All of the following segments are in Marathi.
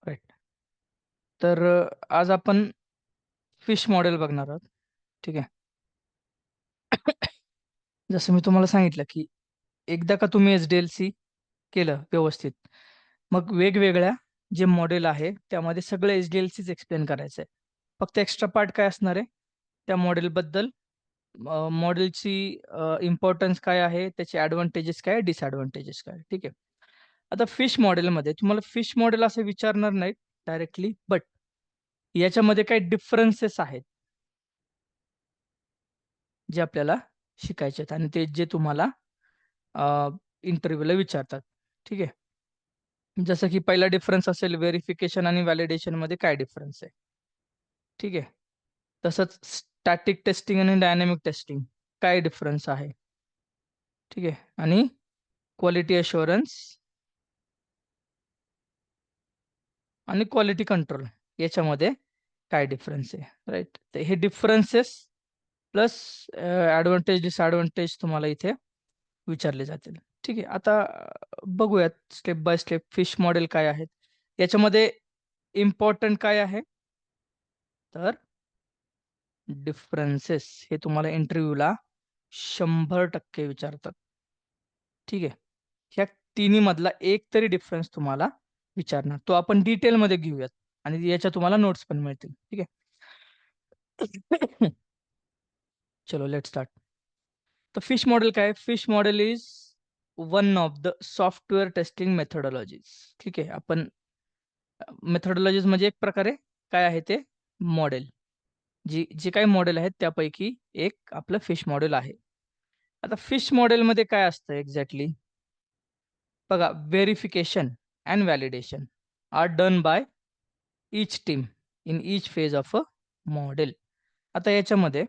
राईट. तर आज आपण फिश मॉडेल बघणार आहोत. ठीक आहे. जसं मी तुम्हाला सांगितलं, की एकदा का तुम्ही एच-डी-एल-सी केलं व्यवस्थित, मग वेगवेगळ्या जे मॉडेल आहे, त्यामध्ये सगळं एच-डी-एल-सीच एक्सप्लेन करायचं आहे. फक्त एक्स्ट्रा पार्ट काय असणार आहे? त्या मॉडेलबद्दल मॉडेलची इम्पोर्टन्स काय आहे? त्याचे एडव्हांटेजेस काय? डिसएडव्हांटेजेस काय? ठीक आहे. आता फिश मॉडेलमध्ये तुम्हाला फिश मॉडेल असं विचारणार नाहीत डायरेक्टली, बट याच्यामध्ये काही डिफरन्सेस आहेत. जे आपल्याला शिकायचे आहेत आणि ते जे तुम्हाला इंटरव्ह्यूला विचारतात. ठीक आहे. जसं की पहिला डिफरन्स असेल व्हेरिफिकेशन आणि व्हॅलिडेशनमध्ये काय डिफरन्स आहे? ठीक आहे. तसंच स्टॅटिक टेस्टिंग आणि डायनॅमिक टेस्टिंग काय डिफरन्स आहे? ठीक आहे. आणि क्वालिटी अश्युरन्स आणि क्वालिटी कंट्रोल याच्यामध्ये काय डिफरन्स आहे? राइट. तर हे डिफरन्सेस प्लस डिसएडव्हांटेज तुम्हाला इथे विचारले जातील. ठीक आहे. आता बघूयात step by step fish model काय आहेत. याच्यामध्ये इम्पोर्टंट काय आहे? तर डिफरन्सेस हे तुम्हाला इंटरव्ह्यूला 100% विचारतात. ठीक आहे. ह्या तिन्ही मधला एक तरी डिफरन्स तुम्हाला विचारणार. तो आपण डिटेलमध्ये घेऊयात आणि याच्या तुम्हाला नोट्स पण मिळतील. ठीक आहे. चलो लेट्स स्टार्ट. तर फिश मॉडेल काय? Fish model is one of the software testing methodologies. ठीक आहे. आपण मेथोडॉलॉजीज म्हणजे एक प्रकारे काय आहे ते मॉडेल. जे काही मॉडेल आहेत त्यापैकी एक आपलं फिश मॉडेल आहे. आता फिश मॉडेलमध्ये काय असतं एक्झॅक्टली? बघा, verification and validation are done by each team in each phase of a model. आता याच्यामध्ये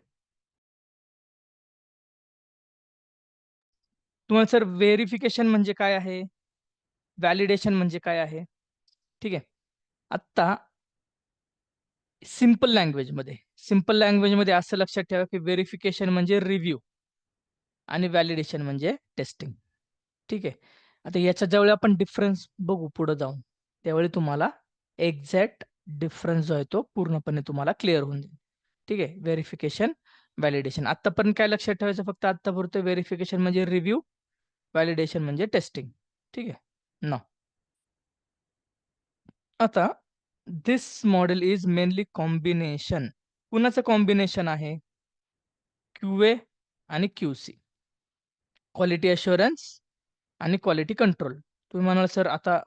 तुम्हाला सर व्हेरिफिकेशन म्हणजे काय आहे? व्हॅलिडेशन म्हणजे काय आहे? ठीक आहे. आत्ता सिंपल लँग्वेजमध्ये असं लक्षात ठेवा, की व्हेरिफिकेशन म्हणजे रिव्ह्यू आणि व्हॅलिडेशन म्हणजे टेस्टिंग. ठीक आहे. आता याच्या ज्यावेळी आपण डिफरन्स बघू पुढे जाऊन, त्यावेळी तुम्हाला एक्झॅक्ट डिफरन्स जो आहे तो पूर्णपणे तुम्हाला क्लिअर होऊन जाईल. ठीक आहे. Verification, validation. आत्तापर्यंत काय लक्षात ठेवायचं? फक्त आत्तापुरतं व्हेरिफिकेशन म्हणजे रिव्ह्यू, व्हॅलिडेशन म्हणजे टेस्टिंग. ठीक आहे. नाऊ आता this model is mainly combination. कुणाचं कॉम्बिनेशन आहे? क्यूए आणि क्यूसी. क्वालिटी अश्युरन्स आणि क्वालिटी कंट्रोल. तुम्ही म्हणाल सर आता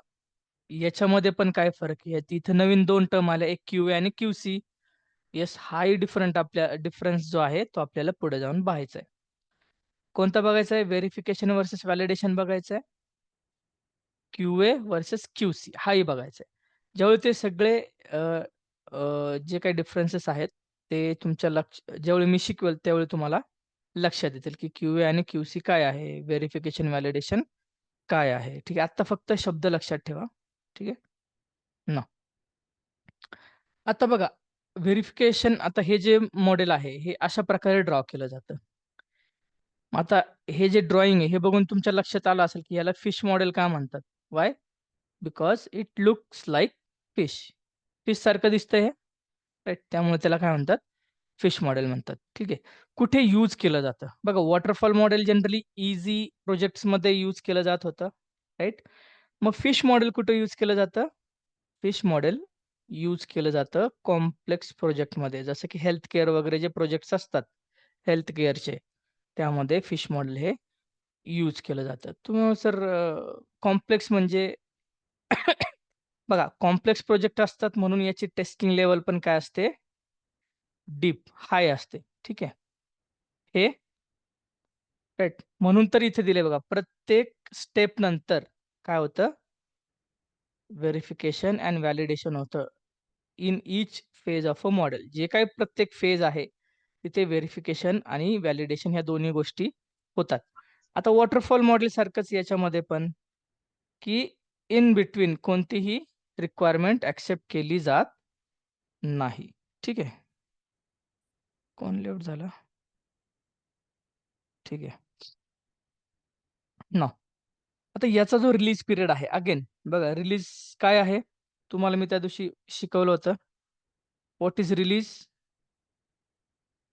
याच्यामध्ये पण काय फरक आहे? तिथे नवीन 2 टर्म आल्या, एक क्यूए आणि क्यूसी. येस, हाही डिफरन्स जो आहे तो आपल्याला पुढे जाऊन पाहायचा आहे. कोणता बघायचा आहे? व्हेरिफिकेशन व्हर्सेस व्हॅलिडेशन बघायचं आहे. क्यूए व्हर्सेस क्यूसी हाही बघायचा आहे. ज्यावेळी ते सगळे अ, अ, जे काही डिफरन्सेस आहेत ते तुमच्या ज्यावेळी मी शिकवेल त्यावेळी तुम्हाला लक्षात येतील, की क्यूए आणि क्यूसी काय आहे? व्हेरिफिकेशन, व्हॅलिडेशन काय आहे? ठीक आहे. आत्ता फक्त शब्द लक्षात ठेवा. ठीक आहे. ना. आता बघा, व्हेरिफिकेशन आता हे जे मॉडेल आहे, हे अशा प्रकारे ड्रॉ केलं जातं. आता हे जे ड्रॉइंग आहे, हे बघून तुमच्या लक्षात आलं असेल, की याला फिश मॉडेल का म्हणतात? Why? Because it looks like fish. Fish सारखं दिसतंय हे, राइट? त्यामुळे त्याला काय म्हणतात? फिश मॉडेल म्हणतात. ठीक आहे. कुठे यूज केलं जातं? बघा, वॉटरफॉल मॉडेल जनरली ईझी प्रोजेक्ट्समध्ये यूज केलं जात होतं, राइट? मग फिश मॉडेल कुठे यूज केलं जातं? फिश मॉडेल यूज केलं जातं कॉम्प्लेक्स प्रोजेक्टमध्ये. जसं की हेल्थ केअर वगैरे जे प्रोजेक्ट्स असतात, हेल्थ केअरचे, त्यामध्ये फिश मॉडेल हे यूज केलं जातं. तुम्ही सर कॉम्प्लेक्स म्हणजे बघा, कॉम्प्लेक्स प्रोजेक्ट असतात म्हणून याची टेस्टिंग लेव्हल पण काय असते? डीप, हाय असते. ठीक आहे. हे राइट. म्हणून तर इथे दिले बघा. प्रत्येक स्टेप नंतर काय होतं? व्हेरिफिकेशन अँड व्हॅलिडेशन होतं. In each phase of a model. जे काही प्रत्येक फेज आहे, तिथे व्हेरिफिकेशन आणि व्हॅलिडेशन ह्या दोन्ही गोष्टी होतात. आता वॉटरफॉल मॉडेल सारखंच याच्यामध्ये पण, की इन बिटवीन कोणतीही रिक्वायरमेंट एक्सेप्ट केली जात नाही. ठीक आहे. कोण लेफ्ट झालं? ठीक आहे. नाऊ आता याचा जो रिलीज पिरियड आहे, अगेन बघा रिलीज काय आहे? तुम्हाला मी त्या दिवशी शिकवलं होतं. What is release?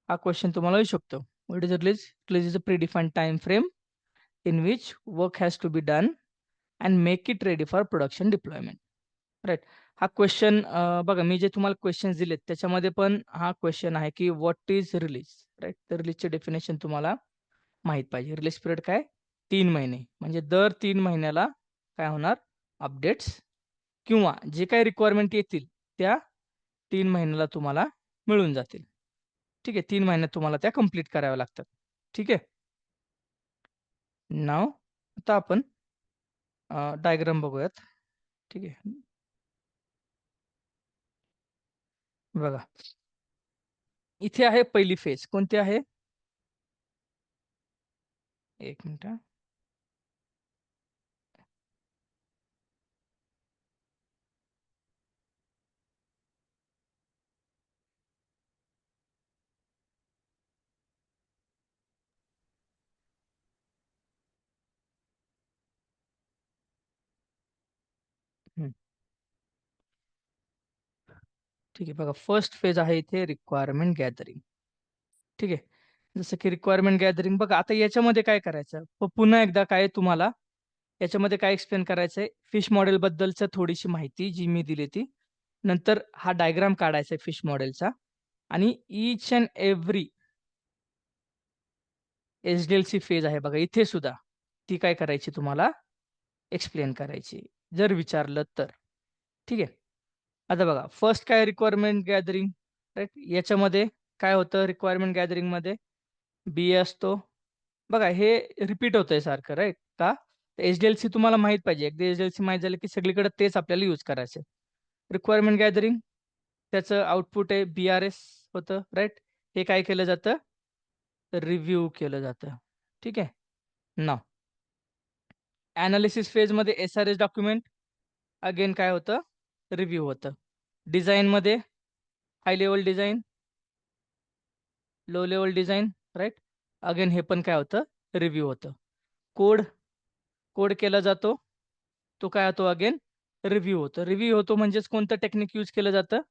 हा क्वेश्चन तुम्हाला येऊ शकतो. What is release? Release is a predefined time frame in which work has to be done and make it ready for production deployment. Right. हा क्वेश्चन बघा मी जे तुम्हाला क्वेश्चन्स दिलेत त्याच्यामध्ये पण हा क्वेश्चन आहे की व्हॉट इज रिलीज? राइट. तर रिलीजचे डेफिनेशन तुम्हाला माहीत पाहिजे. रिलीज पिरियड काय? 3 महिने. म्हणजे दर 3 महिन्याला काय होणार? अपडेट्स किंवा जे काही रिक्वायरमेंट येतील त्या 3 महिन्याला तुम्हाला मिळून जातील. ठीक आहे. 3 महिन्यात तुम्हाला त्या कंप्लीट कराव्या लागतात. ठीक आहे. नाव आता आपण डायग्राम बघूयात. ठीक आहे. बघा. इथे आहे पहिली फेज. कोणती आहे? 1 मिनिट हां. हं. ठीक आहे. बघा फर्स्ट फेज आहे इथे रिक्वायरमेंट गॅदरिंग. ठीक आहे. जसं की रिक्वायरमेंट गॅदरिंग बघा आता याच्यामध्ये काय करायचं? पुन्हा एकदा काय तुम्हाला याच्यामध्ये काय एक्सप्लेन करायचंय? फिश मॉडेलबद्दलचं थोडीशी माहिती जी मी दिली ती. नंतर हा डायग्राम काढायचा आहे फिश मॉडेलचा आणि each and every H-D-L-C phase आहे बघा इथे सुद्धा. ती काय करायची तुम्हाला एक्सप्लेन करायची. जर विचारलं तर. ठीक आहे. आता बघा फर्स्ट काय रिक्वायरमेंट गॅदरिंग राइट. याच्यामध्ये काय होतं रिक्वायरमेंट गॅदरिंगमध्ये? बी-ए असतो. बघा हे रिपीट होतंय सारखं राइट. का? एच-डी-एल-सी तुम्हाला माहीत पाहिजे. एकदा एच-डी-एल-सी माहीत झालं की सगळीकडे तेच आपल्याला यूज करायचं रिक्वायरमेंट गॅदरिंग त्याचं आउटपुट आहे बी-आर-एस होतं राइट. हे काय केलं जातं? रिव्ह्यू केलं जातं. ठीक आहे. नाऊ एनालिसिस फेजमध्ये एस-आर-एस डॉक्युमेंट अगेन काय होतं? रिव्ह्यू होतं. डिझाइनमध्ये high level design, low level design right. Again हे पण काय होतं? रिव्ह्यू होतं. कोड, कोड केला जातो. तो काय होतो अगेन? रिव्ह्यू होतो. रिव्ह्यू होतो म्हणजेच कोणतं टेक्निक यूज केलं जातं?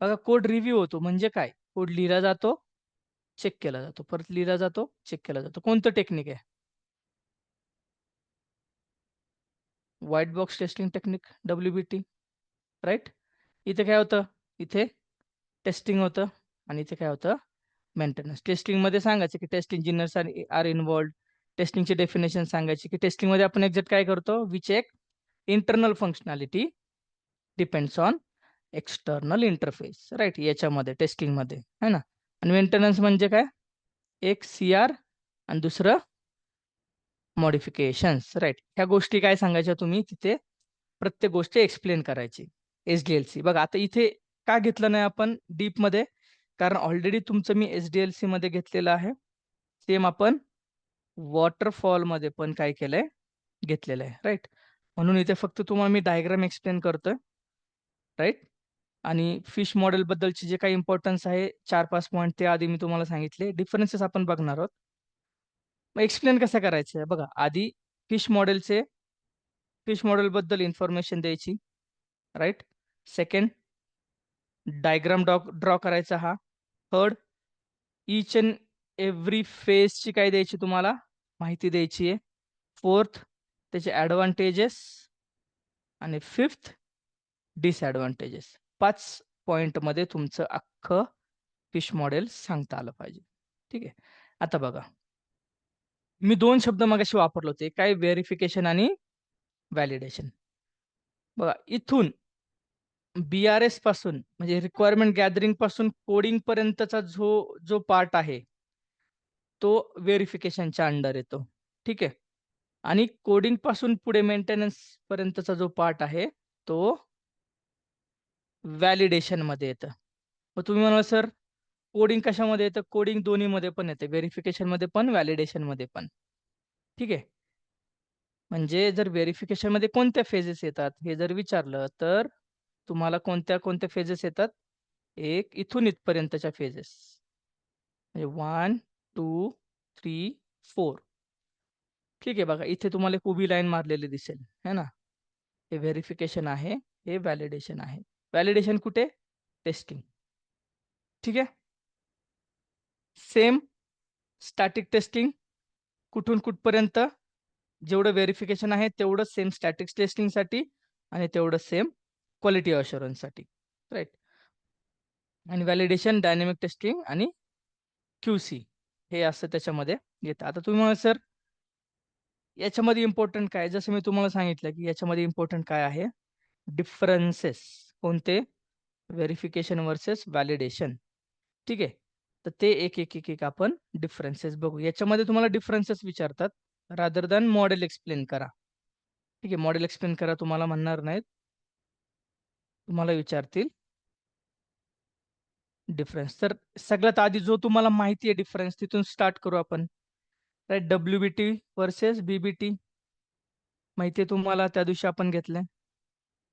बघा कोड रिव्ह्यू होतो म्हणजे काय? कोड लिहिला जातो, चेक केला जातो. परत लिहिला जातो, चेक केला जातो. कोणतं टेक्निक आहे? White box testing technique, W B T right. इथे काय होतं? इथे टेस्टिंग होतं आणि इथे काय होतं? मेंटेनन्स. टेस्टिंगमध्ये सांगायचं की test engineers are are involved. टेस्टिंगची डेफिनेशन सांगायची की टेस्टिंगमध्ये आपण एक्झॅक्ट काय करतो? We check internal functionality depends on external interface right. याच्यामध्ये टेस्टिंगमध्ये आहे ना. आणि मेंटेनन्स म्हणजे काय? एक सी-आर आणि दुसरं मॉडिफिकेशन्स राइट. ह्या गोष्टी काय सांगायच्या तुम्ही तिथे प्रत्येक गोष्ट एक्सप्लेन करायची. एच-डी-एल-सी बघा आता इथे का घेतलं नाही आपण डीपमध्ये? कारण ऑलरेडी तुमचं मी एच-डी-एल-सीमध्ये घेतलेलं आहे. सेम आपण वॉटरफॉलमध्ये पण काय केलंय? घेतलेलं आहे राइट. म्हणून इथे फक्त तुम्हाला मी डायग्राम एक्सप्लेन करतोय राइट. आणि फिश मॉडेलबद्दलचे जे काही इम्पोर्टन्स आहे 4-5 पॉइंट ते आधी मी तुम्हाला सांगितले. डिफरन्सेस आपण बघणार आहोत. मग एक्सप्लेन कसं करायचं आहे? बघा आधी फिश मॉडेलचे फिश मॉडेलबद्दल इन्फॉर्मेशन द्यायची राइट. सेकंड डायग्राम ड्रॉ करायचा हा. थर्ड ईच अँड एव्हरी फेजची काय द्यायची तुम्हाला माहिती द्यायची आहे. फोर्थ त्याचे ॲडव्हांटेजेस आणि फिफ्थ डिसएडव्हांटेजेस. 5 पॉइंटमध्ये तुमचं अख्खं फिश मॉडेल सांगता आलं पाहिजे. ठीक आहे. आता बघा मी 2 शब्द मगाशी वापरले होते. काय व्हेरिफिकेशन आणि व्हॅलिडेशन. बघा इथून बी-आर-एस पासून म्हणजे रिक्वायरमेंट गॅदरिंग पासून कोडिंग पर्यंतचा जो पार्ट आहे, तो व्हेरिफिकेशनच्या अंडर येतो. ठीक आहे. आणि कोडिंग पासून पुढे मेंटेनन्स पर्यंतचा जो पार्ट आहे, तो व्हॅलिडेशनमध्ये येतं. मग तुम्ही म्हणाल, "सर कोडिंग कशामध्ये येतं?" कोडिंग दोन्हीमध्ये पण येते. व्हेरिफिकेशनमध्ये पण, व्हॅलिडेशनमध्ये पण. ठीक आहे. म्हणजे जर व्हेरिफिकेशनमध्ये कोणत्या फेजेस येतात हे जर विचारलं, तर तुम्हाला कोणत्या फेजेस येतात? एक इथून इथपर्यंतच्या फेजेस. म्हणजे 1, 2, 3, 4 ठीक आहे बघा, इथे तुम्हाला एक उभी लाईन मारलेली दिसेल, है ना? हे व्हेरिफिकेशन आहे, हे व्हॅलिडेशन आहे. व्हॅलिडेशन कुठे? टेस्टिंग. ठीक आहे. सेम स्टॅटिक टेस्टिंग कुठून कुठपर्यंत, जेवढं व्हेरिफिकेशन आहे तेवढं सेम स्टॅटिक टेस्टिंगसाठी आणि तेवढं सेम क्वालिटी अशुरन्ससाठी, राईट. आणि व्हॅलिडेशन, डायनॅमिक टेस्टिंग आणि QC हे असं त्याच्यामध्ये येतं. आता तुम्ही मला सर याच्यामध्ये इम्पॉर्टंट काय? जसं मी तुम्हाला सांगितलं की याच्यामध्ये इम्पॉर्टंट काय आहे? डिफरन्सेस. कोणते? Verification versus validation. ठीक आहे. तर ते एक आपण डिफरन्सेस बघू. याच्यामध्ये तुम्हाला डिफरन्सेस विचारतात रादर दॅन मॉडेल एक्सप्लेन करा. ठीक आहे. मॉडेल एक्सप्लेन करा तुम्हाला म्हणणार नाहीत. तुम्हाला विचारतील डिफरन्स. तर सगळ्यात आधी जो तुम्हाला माहिती आहे डिफरन्स तिथून स्टार्ट करू आपण. राईट. WBT वर्सेस BBT माहिती आहे तुम्हाला, त्या दिवशी आपण घेतलंय.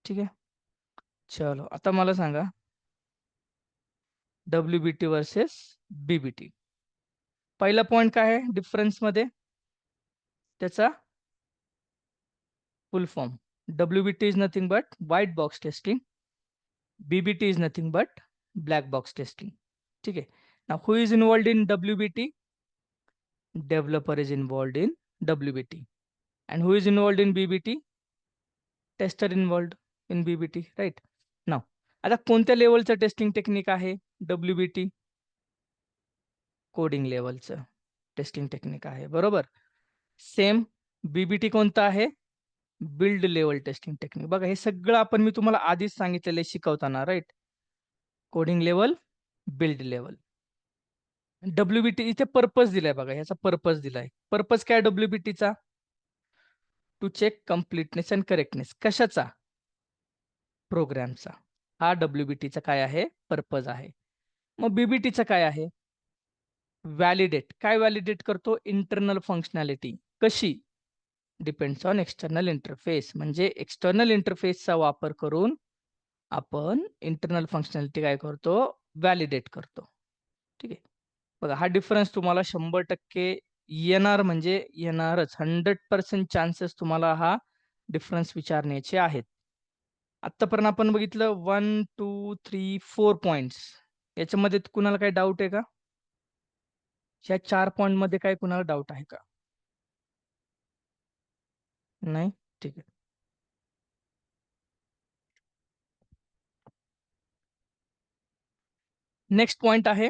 ठीक आहे. चलो आता मला सांगा WBT वर्सेस BBT. पहिला पॉइंट काय आहे डिफरन्समध्ये? त्याचा फुल form. WBT is nothing but white box testing. BBT is nothing but black box testing. ठीक है. Now who is involved in WBT? Developer is involved in WBT. And who is involved in BBT? Tester involved in BBT, right? Now आता कोणत्या लेवलचं टेस्टिंग टेक्निक आहे WBT? कोडिंग लेवलचं टेस्टिंग टेक्निक आहे, बरोबर. सेम BBT कोणतं आहे? Build level testing technique. बघा हे सगळं आपण मी तुम्हाला आधीच सांगितलेलं आहे शिकवताना, right. Coding level, build level. WBT इथे पर्पज दिलाय बघा, ह्याचा पर्पज दिलाय. पर्पज काय WBTचा? To check completeness and correctness. कशाचा? प्रोग्रामचा. हा WBTचा काय आहे? पर्पज आहे. मग BBTचा काय आहे? व्हॅलिडेट. काय व्हॅलिडेट करतो? Internal functionality. कशी? Depends on external interface. म्हणजे एक्सटर्नल इंटरफेसचा वापर करून आपण इंटरनल फंक्शनॅलिटी काय करतो? व्हॅलिडेट करतो. ठीक आहे. बघा हा डिफरन्स तुम्हाला 100% येणार, म्हणजे येणारच. 100% चान्सेस तुम्हाला हा डिफरन्स विचारण्याचे आहेत. आतापर्यंत आपण बघितलं 1, 2, 3, 4 पॉइंट्स. याच्यामध्ये कुणाला काही डाऊट आहे का? ह्या 4 पॉइंट मध्ये काय कुणाला डाऊट आहे का? नाही. ठीक आहे. नेक्स्ट पॉइंट आहे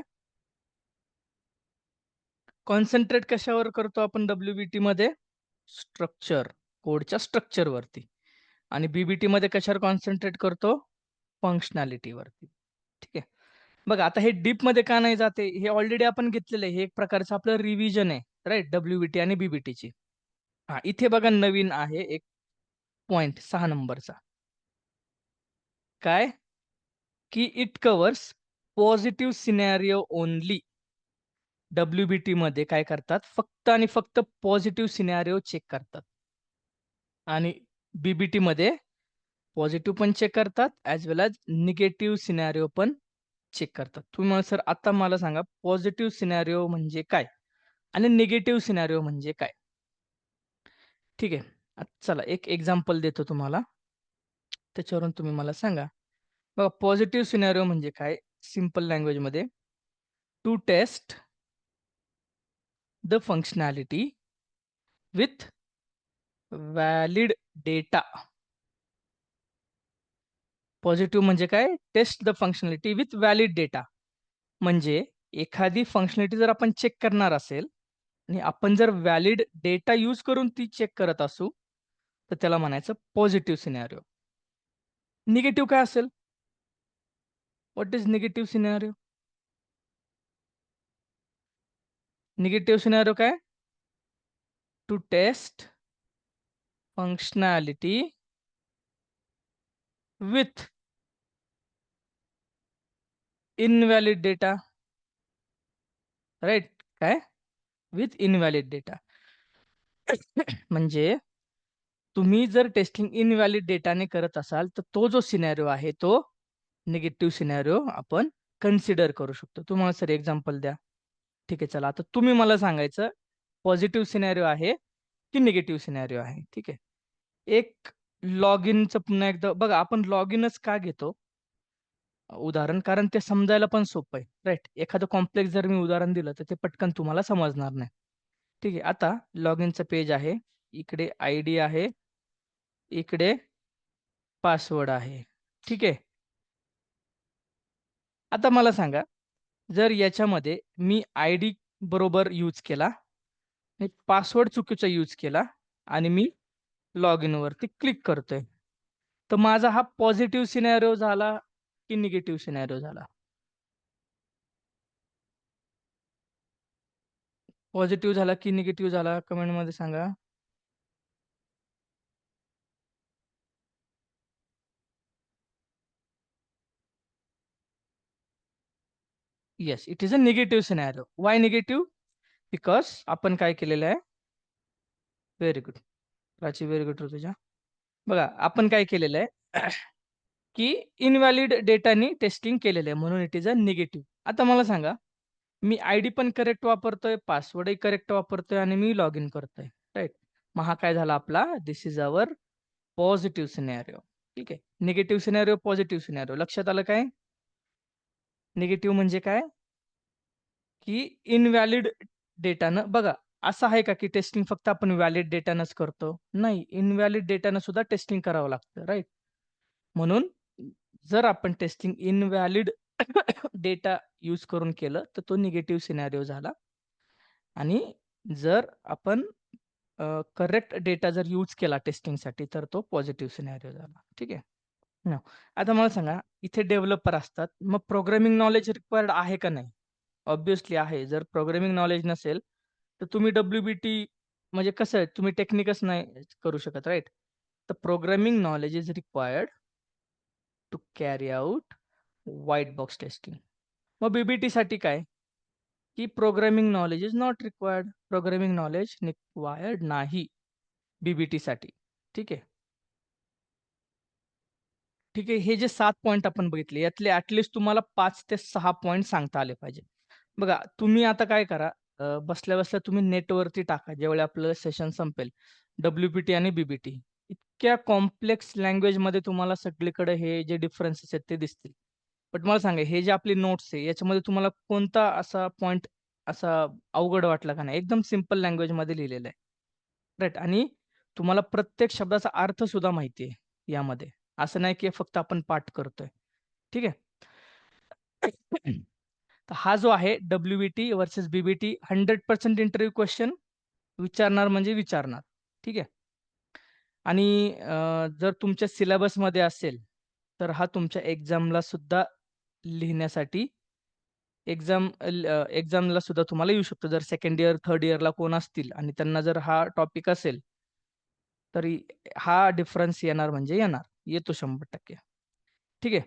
कॉन्सन्ट्रेट कशावर करतो आपण WBT मध्ये? स्ट्रक्चर, कोडच्या स्ट्रक्चर वरती. आणि BBT मध्ये कशावर कॉन्सन्ट्रेट करतो? फंक्शनॅलिटी वरती. ठीक आहे. बघा आता हे डीप मध्ये का नाही जाते? हे ऑलरेडी आपण घेतलेलं आहे. हे एक प्रकारचं आपलं रिव्हिजन आहे, राईट. WBT आणि BBT ची. हा इथे बघा नवीन आहे एक पॉइंट 6 नंबरचा. काय? की it covers positive scenario only. WBT मध्ये काय करतात? फक्त आणि फक्त पॉझिटिव्ह सिनॅरिओ चेक करतात. आणि BBT मध्ये पॉझिटिव्ह पण चेक करतात ॲज वेल ॲज निगेटिव्ह सिनॅरिओ पण चेक करतात. तुम्ही मला सर आता मला सांगा पॉझिटिव्ह सिनॅरिओ म्हणजे काय आणि निगेटिव्ह सिनॅरिओ म्हणजे काय? ठीक आहे. चला एक एक्झाम्पल देतो तुम्हाला, त्याच्यावरून तुम्ही मला सांगा. बघा पॉझिटिव्ह सिनॅरिओ म्हणजे काय? सिंपल लँग्वेजमध्ये to test the functionality with valid data. Positive म्हणजे काय? Test the functionality with valid data. म्हणजे एखादी फंक्शनॅलिटी जर आपण चेक करणार असेल आणि आपण जर व्हॅलिड डेटा यूज करून ती चेक करत असू, तर त्याला म्हणायचं पॉझिटिव्ह सिनॅरिओ. निगेटिव्ह काय असेल? What is negative scenario? Negative scenario काय? To test functionality with invalid data, right. काय? With invalid data. म्हणजे तुम्ही जर टेस्टिंग इनव्हॅलिड डेटाने करत असाल तर तो जो सिनॅरिओ आहे तो निगेटिव्ह सिनॅरिओ आपण कन्सिडर करू शकतो. तुम्हाला सर एक्झाम्पल द्या. ठीक आहे. चला आता तुम्ही मला सांगायचं पॉझिटिव्ह सिनॅरिओ आहे की निगेटिव्ह सिनॅरिओ आहे. ठीक आहे. एक लॉग इनचं पुन्हा एकदा बघा, आपण लॉग इनच का घेतो उदाहरण, कारण ते समजायला पण सोपं आहे, राईट? एखादं कॉम्प्लेक्स जर मी उदाहरण दिलं तर ते पटकन तुम्हाला समजणार नाही. ठीक आहे. आता लॉग इनचं पेज आहे. इकडे आयडी आहे. इकडे पासवर्ड आहे. ठीक आहे. आता मला सांगा, जर याच्यामध्ये मी आयडी बरोबर यूज केला, आणि पासवर्ड चुकीचा यूज केला आणि मी लॉग इनवरती क्लिक करतोय, तर माझा हा पॉझिटिव्ह सिनारिओ झाला की निगेटिव्ह सिनारिओ झाला? पॉझिटिव्ह झाला की निगेटिव्ह झाला? कमेंटमध्ये सांगा. Yes, it is a negative scenario. Why negative? Because आपण काय केलेलं आहे? Very good. Prachi, very good Rutuja. बघा, आपण काय केलेलं आहे की इनव्हॅलिड डेटानी टेस्टिंग केलेलं आहे, म्हणून इट इज अ निगेटिव्ह. आता मला सांगा, मी आयडी पण करेक्ट वापरतोय, पासवर्डही करेक्ट वापरतोय आणि मी लॉग इन करतोय, राईट? मग हा काय झाला आपला? दिस इज अवर पॉझिटिव्ह सिनारिओ. ठीक आहे. निगेटिव्ह सिनारिओ, पॉझिटिव्ह सिनारिओ लक्षात आलं काय? निगेटिव्ह म्हणजे काय? की इनव्हॅलिड डेटानं बघा, असं आहे का की टेस्टिंग फक्त आपण व्हॅलिड डेटानंच करतो? नाही, इनव्हॅलिड डेटानं सुद्धा टेस्टिंग करावं लागतं, राईट? म्हणून जर आपण टेस्टिंग इनव्हॅलिड डेटा यूज करून केलं, तर तो निगेटिव्ह सिनारिओ झाला. आणि जर आपण करेक्ट डेटा जर यूज केला टेस्टिंगसाठी, तर तो पॉझिटिव्ह सिनारिओ झाला. ठीक आहे. हं. आता मला सांगा, इथे डेव्हलपर असतात. मग प्रोग्रामिंग नॉलेज रिक्वायर्ड आहे का नाही? ऑब्व्हियसली आहे. जर प्रोग्रामिंग नॉलेज नसेल, तर तुम्ही डब्ल्यू-बी-टी म्हणजे कसं आहे, तुम्ही टेक्निकच नाही करू शकत, राइट? तर programming knowledge is required to carry out white box testing. मग बी-बी-टीसाठी काय? की programming knowledge is not required. Programming knowledge required नाही बी-बी-टीसाठी. ठीक आहे. ठीक आहे. हे जे 7 पॉइंट आपण बघितले, यातले ॲट तुम्हाला 5 ते 6 पॉइंट सांगता आले पाहिजे. बघा, तुम्ही आता काय करा, बसल्या-बसल्या तुम्ही नेटवरती टाका, ज्यावेळी आपलं सेशन संपेल, डब्ल्यू-पी-टी आणि बी-बी-टी. इतक्या कॉम्प्लेक्स लँग्वेजमध्ये तुम्हाला सगळीकडे हे जे डिफरन्सेस आहेत ते दिसतील. बट मला सांगा, हे जे आपली नोट्स आहे, याच्यामध्ये तुम्हाला कोणता असा पॉइंट असा अवघड वाटला का नाही? एकदम सिंपल लँग्वेजमध्ये लिहिलेलं आहे. राइट? आणि तुम्हाला प्रत्येक शब्दाचा अर्थ सुद्धा माहिती आहे यामध्ये. असं नाही की फक्त आपण पाठ करतोय. ठीक आहे? तर हा जो आहे डब्ल्यू-बी-टी व्हर्सेस बी-बी-टी 100% इंटरव्ह्यू क्वेश्चन विचारणार म्हणजे विचारणार. ठीक आहे? आणि जर तुमच्या सिलेबसमध्ये असेल, तर हा तुमच्या एक्झामला सुद्धा लिहिण्यासाठी एक्झामला सुद्धा तुम्हाला येऊ शकतो. जर सेकंड इयर, थर्ड इयरला कोण असतील आणि त्यांना जर हा टॉपिक असेल, तरी हा डिफरन्स येणार म्हणजे येणार. येतो 100%. ठीक आहे.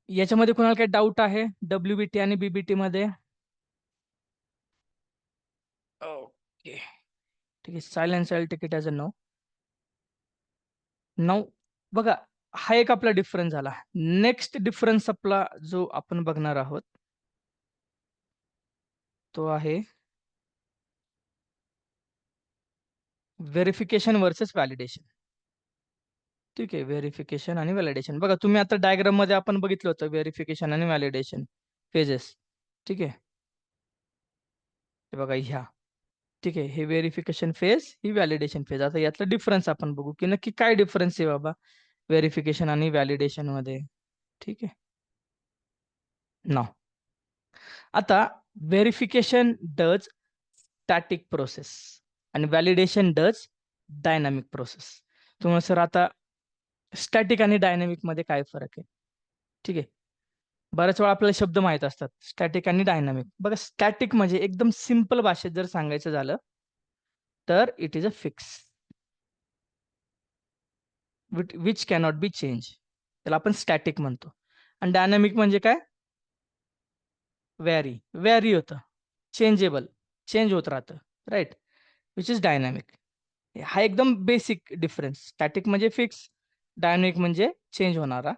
याच्यामध्ये कोणाला काही डाऊट आहे डब्ल्यू-बी-टी आणि बी-बी-टीमध्ये? ओके. ठीक आहे. Silence, I will take it as a no. Now बघा, हा एक आपला डिफरन्स झाला. नेक्स्ट डिफरन्स आपला जो आपण बघणार आहोत, तो आहे व्हेरिफिकेशन व्हर्सेस व्हॅलिडेशन. ठीक आहे. व्हेरिफिकेशन आणि व्हॅलिडेशन. बघा, तुम्ही आता डायग्राममध्ये आपण बघितलं होतं व्हेरिफिकेशन आणि व्हॅलिडेशन फेजेस. ठीक आहे. हे बघा ह्या. ठीक आहे. हे व्हेरिफिकेशन फेज, ही व्हॅलिडेशन फेज. आता यातला डिफरन्स आपण बघू, की नक्की काय डिफरन्स आहे बाबा व्हेरिफिकेशन आणि व्हॅलिडेशनमध्ये. ठीक आहे. नाऊ आता व्हेरिफिकेशन डज स्टॅटिक प्रोसेस आणि व्हॅलिडेशन डज डायनॅमिक प्रोसेस. तुम्हाला सर आता स्टॅटिक आणि डायनॅमिकमध्ये काय फरक आहे? ठीक आहे. बऱ्याच वेळा आपल्याला शब्द माहीत असतात, स्टॅटिक आणि डायनॅमिक. बघा, स्टॅटिक म्हणजे एकदम सिंपल भाषेत जर सांगायचं झालं, तर it is a fix which cannot be change. त्याला आपण स्टॅटिक म्हणतो. आणि डायनॅमिक म्हणजे काय? व्हॅरी होतं, चेंजेबल, चेंज होत राहतं, राइट? Which is dynamic. हा एकदम बेसिक डिफरन्स. स्टॅटिक म्हणजे फिक्स, डायनॅमिक म्हणजे चेंज होणारा,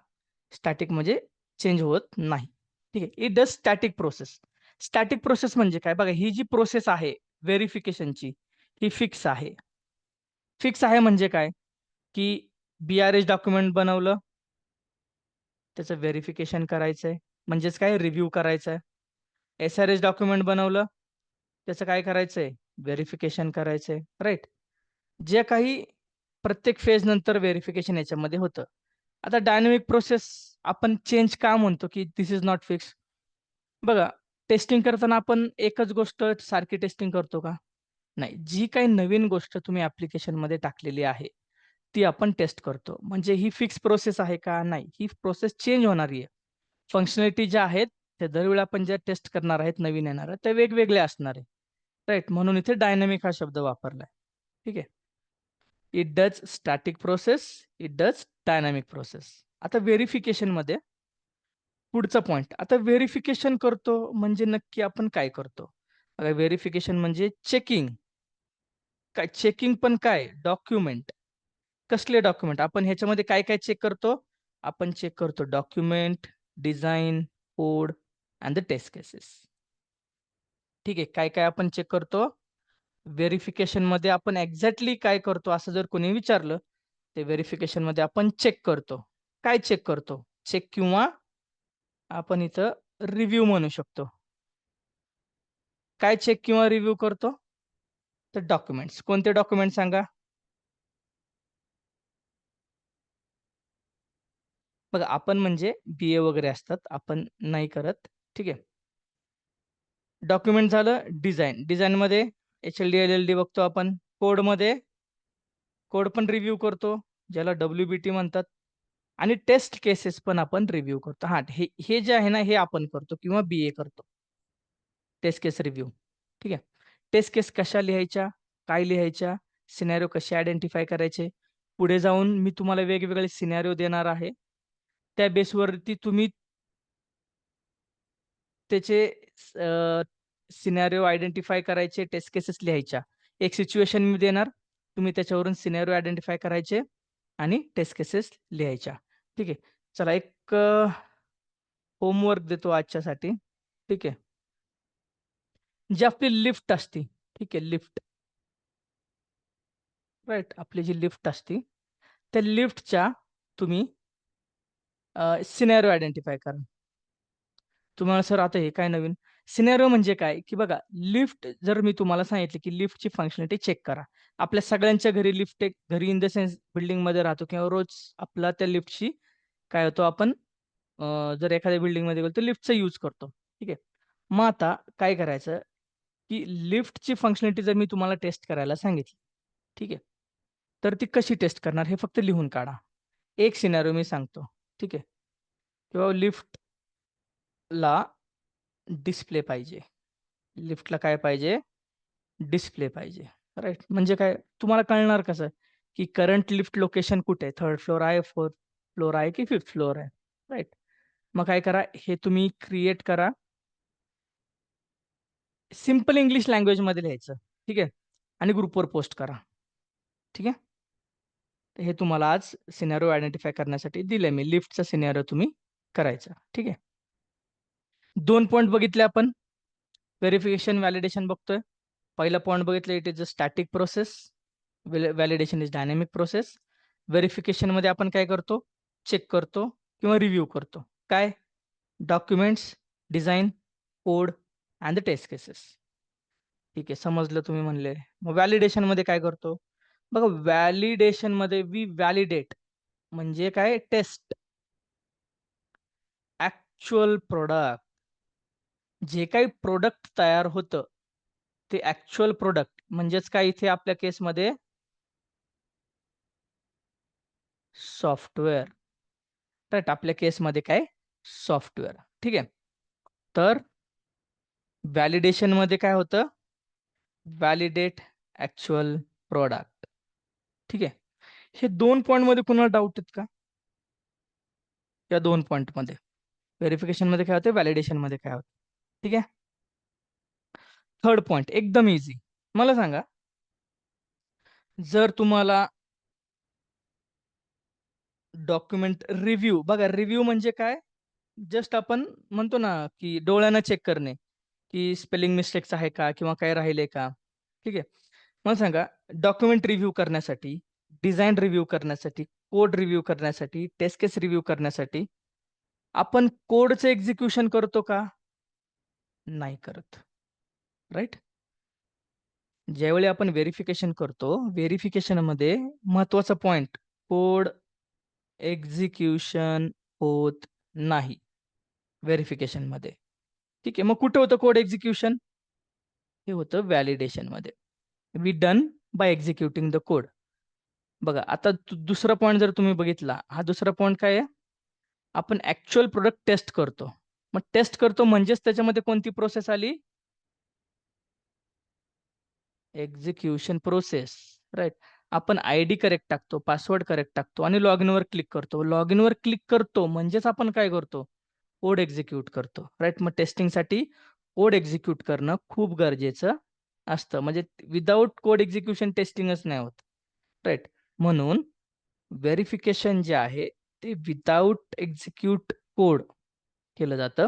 स्टॅटिक म्हणजे चेंज होत नाही. ठीक आहे. It does static process. Static process म्हणजे काय? बघा, ही जी प्रोसेस आहे व्हेरिफिकेशनची, ही फिक्स आहे. फिक्स आहे म्हणजे काय, की BRH डॉक्युमेंट बनवलं, त्याचं व्हेरिफिकेशन करायचंय, म्हणजेच काय रिव्ह्यू करायचंय. SRH डॉक्युमेंट बनवलं, त्याचं काय करायचंय, व्हेरिफिकेशन करायचंय, राईट. जे काही प्रत्येक फेज नंतर व्हेरिफिकेशन याच्यामध्ये होतं. आता डायनॅमिक प्रोसेस आपण चेंज का म्हणतो, की दिस इज नॉट फिक्स? बघा, टेस्टिंग करताना आपण एकच गोष्ट सारखी टेस्टिंग करतो का? नाही. जी काही नवीन गोष्ट तुम्ही ॲप्लिकेशनमध्ये टाकलेली आहे, ती आपण टेस्ट करतो. म्हणजे ही फिक्स प्रोसेस आहे का? नाही. ही प्रोसेस चेंज होणारी आहे. फंक्शनॅलिटी ज्या आहेत, त्या दरवेळी आपण ज्या टेस्ट करणार आहेत नवीन येणाऱ्या, त्या वेगवेगळ्या असणार आहे. राइट. म्हणून इथे डायनॅमिक हा शब्द वापरलाय. ठीक आहे. It does static process, it does dynamic process. आता व्हेरिफिकेशनमध्ये पुढचा पॉइंट. आता व्हेरिफिकेशन करतो म्हणजे नक्की आपण काय करतो? बघा, व्हेरिफिकेशन म्हणजे चेकिंग. काय चेकिंग पण काय? डॉक्युमेंट. कसले डॉक्युमेंट? आपण ह्याच्यामध्ये काय-काय चेक करतो? आपण चेक करतो document, design, code and the test cases. ठीक आहे. काय-काय आपण चेक करतो? व्हेरिफिकेशनमध्ये आपण एक्झॅक्टली काय करतो असं जर कोणी विचारलं, ते व्हेरिफिकेशनमध्ये आपण चेक करतो. काय चेक करतो? चेक किंवा आपण इथं रिव्ह्यू म्हणू शकतो. काय चेक किंवा रिव्ह्यू करतो? तर डॉक्युमेंट्स. कोणते डॉक्युमेंट सांगा? बघा, आपण म्हणजे BA वगैरे असतात, आपण नाही करत. ठीक आहे. डॉक्युमेंट झालं. डिझाइन. डिझाइनमध्ये HLD, LLD बघतो आपण. कोडमध्ये कोड पण रिव्ह्यू करतो, ज्याला WBT म्हणतात. आणि टेस्ट केसेस पण आपण रिव्ह्यू करतो. हां, हे हे जे आहे ना, हे आपण करतो किंवा BA करतो. टेस्ट केस रिव्ह्यू. ठीक आहे. टेस्ट केस कशा लिहायच्या? काय लिहायच्या? सिनारिओ कसे आयडेंटिफाय करायचे? पुढे जाऊन मी तुम्हाला वेगवेगळे सिनारिओ देणार आहे. त्या बेसवरती तुम्ही त्याचे सिनारिओ आयडेंटिफाय करायचे, टेस्ट केसेस लिहायच्या. एक सिच्युएशन मी देणार, तुम्ही त्याच्यावरून सिनारिओ आयडेंटिफाय करायचे आणि टेस्ट केसेस लिहायच्या. ठीक आहे. चला, एक होमवर्क देतो आजच्यासाठी. ठीक आहे. जी आपली लिफ्ट असते, ठीक आहे, लिफ्ट, राइट. आपली जी लिफ्ट असते, त्या लिफ्टच्या तुम्ही सिनारिओ आयडेंटिफाय करा. तुम्हाला सर आता हे काय नवीन? सिनेरिओ म्हणजे काय, की बघा, लिफ्ट जर मी तुम्हाला सांगितलं, की लिफ्टची फंक्शनॅलिटी चेक करा. आपल्या सगळ्यांच्या घरी लिफ्ट एक घरी इन द सेन्स बिल्डिंगमध्ये राहतो किंवा रोज आपला त्या लिफ्टची काय होतो आपण जर एखाद्या बिल्डिंगमध्ये गेलो तर लिफ्टचा यूज करतो. ठीक आहे. मग आता काय करायचं, की लिफ्टची फंक्शनॅलिटी जर मी तुम्हाला टेस्ट करायला सांगितली, ठीक आहे. तर ती कशी टेस्ट करणार हे फक्त लिहून काढा. एक सिनेरिओ मी सांगतो. ठीक आहे. किंवा लिफ्टला डिस्प्ले पाहिजे. लिफ्टला काय पाहिजे? डिस्प्ले पाहिजे. राइट. म्हणजे काय? तुम्हाला कळणार कसं? की करंट लिफ्ट लोकेशन कुठे आहे? 3rd फ्लोर आहे, 4th फ्लोर आहे की 5th फ्लोर आहे? राइट. मग काय करा? हे तुम्ही क्रिएट करा. सिंपल इंग्लिश लँग्वेजमध्ये लिहायचं. ठीक आहे. आणि ग्रुपवर पोस्ट करा. ठीक आहे. तर हे तुम्हाला आज सिनारिओ आयडेंटिफाय करण्यासाठी दिलंय मी. लिफ्टचा सिनारिओ तुम्ही करायचा. ठीक आहे. 2 पॉइंट बघितले आपण. व्हेरिफिकेशन, व्हॅलिडेशन बघतोय. पहिला पॉइंट बघितलं, it is a static process. Validation is dynamic process. व्हेरिफिकेशनमध्ये आपण काय करतो? चेक करतो किंवा रिव्ह्यू करतो. काय? Documents, design, code and the test cases. ठीक आहे, समजलं तुम्ही म्हणले. मग व्हॅलिडेशनमध्ये काय करतो? बघा, व्हॅलिडेशनमध्ये वी व्हॅलिडेट म्हणजे काय? Test actual product. जे काही प्रॉडक्ट तयार होतं, ते ॲक्चुअल प्रॉडक्ट म्हणजेच काय इथे आपल्या केसमध्ये सॉफ्टवेअर. राइट. आपल्या केसमध्ये काय? सॉफ्टवेअर. ठीक आहे. तर व्हॅलिडेशनमध्ये काय होतं? Validate actual product. ठीक आहे. हे 2 पॉइंटमध्ये कुणाला डाऊट आहेत का? या 2 पॉइंटमध्ये. व्हेरिफिकेशनमध्ये काय होतं? व्हॅलिडेशनमध्ये काय होतं? ठीक आहे. 3rd पॉइंट एकदम ईझी. मला सांगा, जर तुम्हाला डॉक्युमेंट रिव्ह्यू, बघा, रिव्ह्यू म्हणजे काय? जस्ट आपण म्हणतो ना, की डोळ्यानं चेक करणे, की स्पेलिंग मिस्टेक्स आहे का? किंवा काय राहिले का? ठीक आहे. मला सांगा, डॉक्युमेंट रिव्ह्यू करण्यासाठी, डिझाइन रिव्ह्यू करण्यासाठी, कोड रिव्ह्यू करण्यासाठी, टेस्ट केस रिव्ह्यू करण्यासाठी आपण कोडचं एक्झिक्युशन करतो का? नाही करत. राइट? ज्यावेळी आपण व्हेरिफिकेशन करतो, व्हेरिफिकेशनमध्ये महत्त्वाचा पॉइंट कोड एक्झिक्युशन होत नाही व्हेरिफिकेशनमध्ये. ठीक आहे. मग कुठे होतं कोड एक्झिक्युशन? हे होतं व्हॅलिडेशनमध्ये. We done by executing the code. बघा आता दुसरा पॉइंट जर तुम्ही बघितला, हा दुसरा पॉइंट काय आहे? आपण ॲक्चुअल प्रॉडक्ट टेस्ट करतो. मग टेस्ट करतो म्हणजेच त्याच्यामध्ये कोणती प्रोसेस आली? Execution process. राइट. आपण आयडी करेक्ट टाकतो, पासवर्ड करेक्ट टाकतो आणि लॉगिनवर क्लिक करतो. लॉगिनवर क्लिक करतो म्हणजेच आपण काय करतो? कोड एक्झिक्यूट करतो. राइट. मग टेस्टिंगसाठी कोड एक्झिक्यूट करणं खूप गरजेचं असतं. म्हणजे विदाऊट कोड एक्झिक्युशन टेस्टिंगच नाही होत. राइट. म्हणून व्हेरिफिकेशन जे आहे ते विदाऊट एक्झिक्यूट कोड केलं जातं.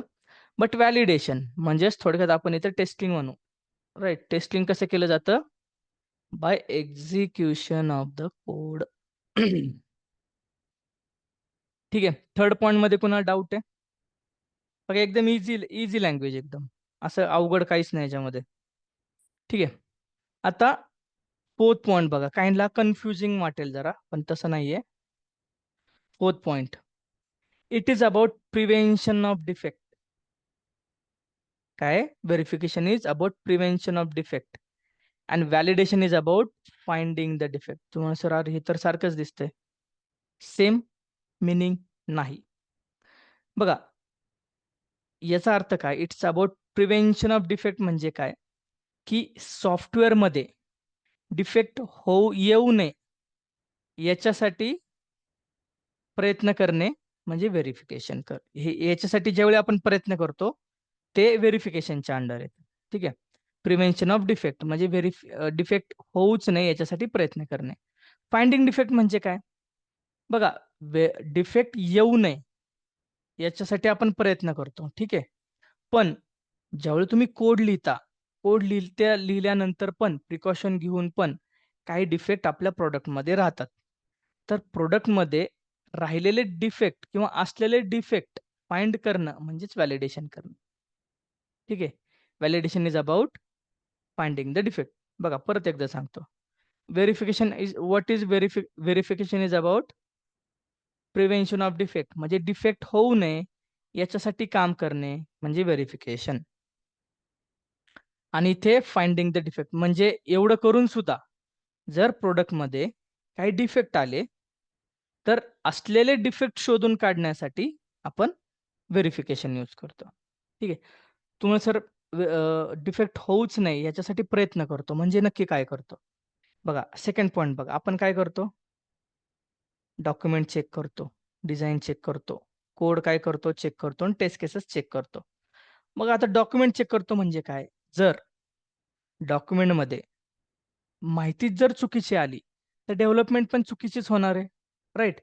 बट व्हॅलिडेशन म्हणजेच थोडक्यात आपण इथे टेस्टिंग म्हणू. राइट. टेस्टिंग कसं केलं जातं? By execution of the code. ठीक आहे. थर्ड पॉइंटमध्ये कुणाला डाऊट आहे? बघा एकदम इझी लँग्वेज एकदम. असं अवघड काहीच नाही याच्यामध्ये. ठीक आहे. आता फोर्थ पॉइंट बघा. काहींना कन्फ्युजिंग वाटेल जरा, पण तसं नाहीये. Fourth point. It is about prevention of defect. काय? Verification is about prevention of defect and validation is about finding the defect. तुम्हाला सर अरे हे तर सारखंच दिसतंय. सेम मीनिंग नाही. बघा याचा अर्थ काय? It's about prevention of defect म्हणजे काय? की सॉफ्टवेअरमध्ये डिफेक्ट येऊ नये याच्यासाठी प्रयत्न करणे म्हणजे व्हेरिफिकेशन हे याच्यासाठी ज्यावेळी आपण प्रयत्न करतो, ते व्हेरिफिकेशनच्या अंडर येतं. ठीक आहे. प्रिव्हेन्शन ऑफ डिफेक्ट म्हणजे डिफेक्ट होऊच नये याच्यासाठी प्रयत्न करणे. फाइंडिंग डिफेक्ट म्हणजे काय? बघा डिफेक्ट येऊ नये याच्यासाठी आपण प्रयत्न करतो. ठीक आहे. पण ज्यावेळी तुम्ही कोड लिहिता, कोड लिहिल्यानंतर पण प्रिकॉशन घेऊन पण काही डिफेक्ट आपल्या प्रॉडक्टमध्ये राहतात. तर प्रॉडक्टमध्ये राहिलेले डिफेक्ट किंवा असलेले डिफेक्ट फाइंड करणं म्हणजेच व्हॅलिडेशन करणं. ठीक आहे. Validation is about finding the defect. बघा परत एकदा सांगतो. What is verification is about prevention of defect म्हणजे डिफेक्ट होऊ नये याच्यासाठी काम करणे म्हणजे व्हेरिफिकेशन. आणि इथे फाइंडिंग द डिफेक्ट म्हणजे एवढं करून सुद्धा जर प्रॉडक्टमध्ये काही डिफेक्ट आले, तर असलेले डिफेक्ट शोधून काढण्यासाठी आपण व्हेरिफिकेशन यूज करतो. ठीक आहे. तुम्हाला सर डिफेक्ट होऊच नाही याच्यासाठी प्रयत्न करतो म्हणजे नक्की काय करतो? बघा सेकंड पॉइंट बघा. आपण काय करतो? डॉक्युमेंट चेक करतो, डिझाइन चेक करतो, कोड काय करतो चेक करतो आणि टेस्ट केसेस चेक करतो. मग आता डॉक्युमेंट चेक करतो म्हणजे काय? जर डॉक्युमेंटमध्ये माहितीच जर चुकीची आली, तर डेव्हलपमेंट पण चुकीचीच होणार आहे. राइट?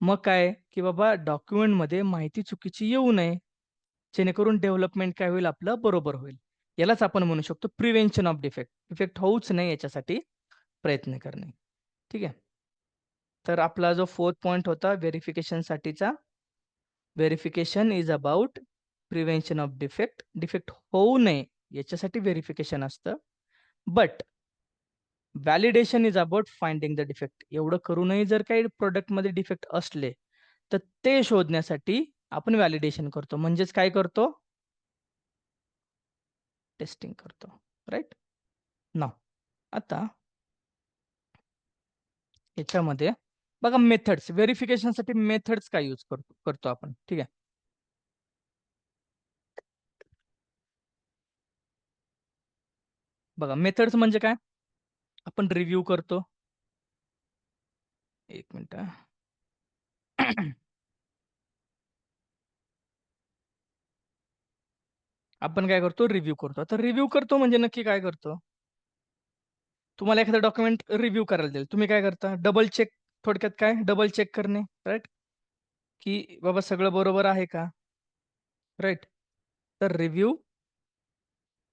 मग काय, की बाबा डॉक्युमेंटमध्ये माहिती चुकीची येऊ नये, जेणेकरून डेव्हलपमेंट काय होईल आपलं बरोबर होईल. यालाच आपण म्हणू शकतो प्रिव्हेन्शन ऑफ डिफेक्ट. डिफेक्ट होऊच नये याच्यासाठी प्रयत्न करणे. ठीक आहे. तर आपला जो फोर्थ पॉइंट होता व्हेरिफिकेशनसाठीचा, verification is about prevention of defect. Defect होऊ नये याच्यासाठी व्हेरिफिकेशन असतं. But validation is about finding the defect. एवढं करूनही जर काही प्रॉडक्टमध्ये डिफेक्ट असले, तर ते शोधण्यासाठी आपण व्हॅलिडेशन करतो. म्हणजेच काय करतो? टेस्टिंग करतो. राइट? नाऊ आता याच्यामध्ये बघा मेथड्स व्हेरिफिकेशनसाठी मेथड्स काय यूज करतो करतो आपण. ठीक आहे. बघा मेथड्स म्हणजे काय? आपण रिव्ह्यू करतो. एक मिनिट आपण काय करतो? रिव्ह्यू करतो. तर रिव्ह्यू करतो म्हणजे नक्की काय करतो? तुम्हाला एखादं डॉक्युमेंट रिव्ह्यू करायला देईल. तुम्ही काय करता? डबल चेक थोडक्यात काय? डबल चेक करणे. राइट? की बाबा सगळं बरोबर आहे का? राइट? तर रिव्ह्यू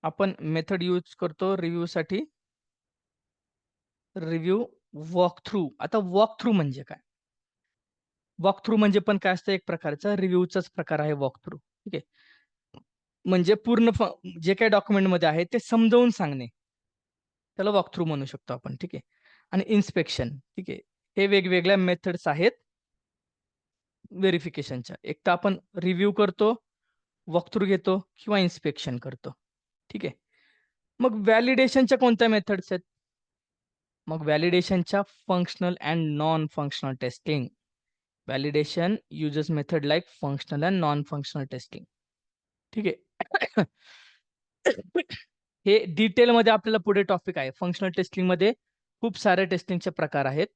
आपण मेथड यूज करतो रिव्ह्यूसाठी रिव्ह्यू, वॉक थ्रू. आता वॉक थ्रू म्हणजे काय? वॉक थ्रू म्हणजे पण काय असतं, एक प्रकारचा रिव्ह्यूचाच प्रकार आहे वॉक थ्रू. ठीक आहे. म्हणजे पूर्ण जे काही डॉक्युमेंटमध्ये आहे ते समजावून सांगणे. त्याला वॉक थ्रू म्हणू शकतो आपण. ठीक आहे. आणि इन्स्पेक्शन. ठीक आहे. हे वेगवेगळ्या मेथड्स आहेत व्हेरिफिकेशनच्या. एक तर आपण रिव्ह्यू करतो, वॉक थ्रू घेतो किंवा इन्स्पेक्शन करतो. ठीक आहे. मग व्हॅलिडेशनच्या कोणत्या मेथड्स आहेत? मग व्हॅलिडेशनच्या functional and non functional testing. Validation uses method like functional and non functional testing. ठीक आहे. हे डिटेलमध्ये आपल्याला पुढे टॉपिक आहे. फंक्शनल टेस्टिंगमध्ये खूप सारे टेस्टिंगचे प्रकार आहेत.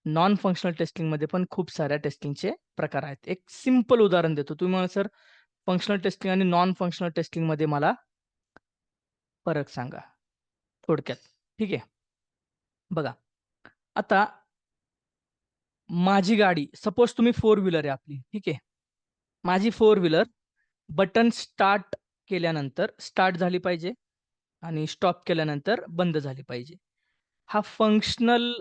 नॉन फंक्शनल टेस्टिंगमध्ये पण खूप साऱ्या टेस्टिंगचे प्रकार आहेत. एक सिंपल उदाहरण देतो. तुम्ही मला सर फंक्शनल टेस्टिंग आणि नॉन फंक्शनल टेस्टिंगमध्ये मला फरक सांगा थोडक्यात. ठीक आहे. बघा, आता माझी गाडी, सपोज तुम्ही फोर व्हीलर आहे आपली. ठीक आहे. माझी फोर व्हीलर बटन स्टार्ट केल्यानंतर स्टार्ट झाली पाहिजे आणि स्टॉप केल्यानंतर बंद झाली पाहिजे. हा फंक्शनल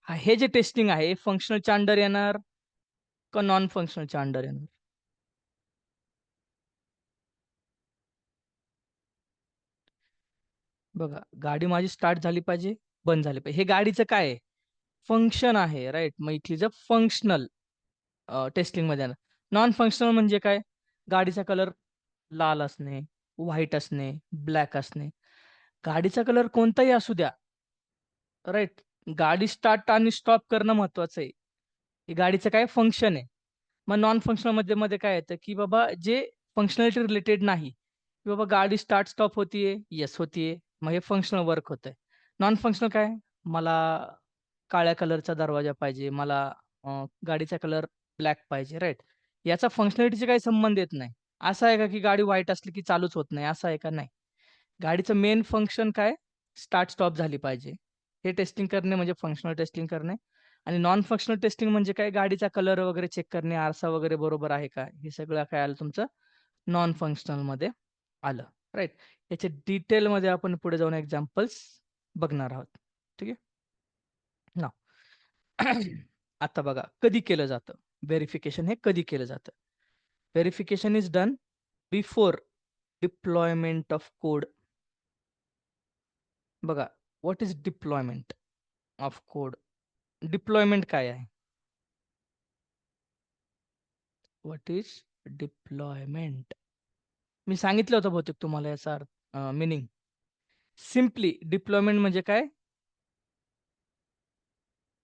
हे जे टेस्टिंग आहे, फंक्शनलच्या अंडर येणार का नॉन फंक्शनलच्या अंडर येणार? बघा, गाडी माझी स्टार्ट झाली पाहिजे, बंद झाली पाहिजे. हे गाडीचं काय आहे? फंक्शन आहे, राइट? मग इथली जर फंक्शनल टेस्टिंगमध्ये येणार. नॉन फंक्शनल म्हणजे काय? गाडीचा कलर लाल असणे, व्हाईट असणे, ब्लॅक असणे. गाडीचा कलर कोणताही असू द्या, राइट? गाडी स्टार्ट आणि स्टॉप करणं महत्वाचं आहे. हे गाडीचं काय फंक्शन आहे. मग नॉन फंक्शनल मध्ये मध्ये काय येतं, की बाबा जे फंक्शनॅलिटी रिलेटेड नाही, की बाबा गाडी स्टार्ट स्टॉप होतीये, येस होतीये. मग हे फंक्शनल वर्क होतंय. नॉन फंक्शनल काय? मला काळ्या कलरचा दरवाजा पाहिजे, मला गाडीचा कलर ब्लॅक पाहिजे, राइट? याचा फंक्शनॅलिटीशी काही संबंध येत नाही. असं आहे का, की गाडी व्हाईट असली की चालूच होत नाही, असं आहे का? नाही. गाडीचं मेन फंक्शन काय? स्टार्ट स्टॉप झाली पाहिजे. हे टेस्टिंग करणे म्हणजे फंक्शनल टेस्टिंग करणे. आणि नॉन फंक्शनल टेस्टिंग म्हणजे काय? गाडीचा कलर वगैरे चेक करणे, आरसा वगैरे बरोबर आहे का? हे सगळं काय आलं तुमचं नॉन फंक्शनलमध्ये आलं, राइट? याच्या डिटेलमध्ये आपण पुढे जाऊन एक्झाम्पल्स बघणार आहोत. ठीक आहे? नाऊ आता बघा, कधी केलं जातं? व्हेरिफिकेशन हे कधी केलं जातं? Verification is done before deployment of code. बघा, what is deployment of code? Deployment काय आहे? What is deployment? मी सांगितलं होतं बहुतेक तुम्हाला याचा अर्थ मीनिंग. सिम्पली डिप्लॉयमेंट म्हणजे काय?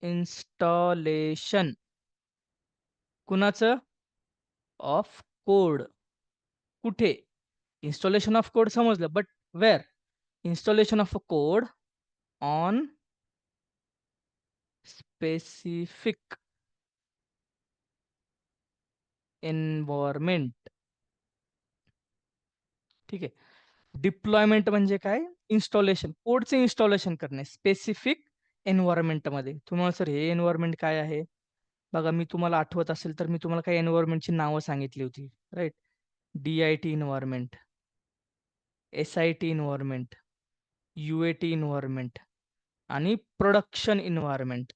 इन्स्टॉलेशन. कुणाचं? Of code. कुठे? इन्स्टॉलेशन ऑफ कोड समजलं, but where? Installation of a code on specific environment. ठीक आहे. डिप्लॉयमेंट म्हणजे काय? इन्स्टॉलेशन, कोडचे इन्स्टॉलेशन करणे स्पेसिफिक एन्व्हायरमेंटमध्ये. तुम्हाला सर हे एन्व्हायरमेंट काय आहे? बघा, मी तुम्हाला आठवत असेल तर मी तुम्हाला काही एन्व्हायरमेंटची नावं सांगितली होती, right? DIT environment, SIT environment, UAT environment आणि प्रोडक्शन एन्व्हायरमेंट.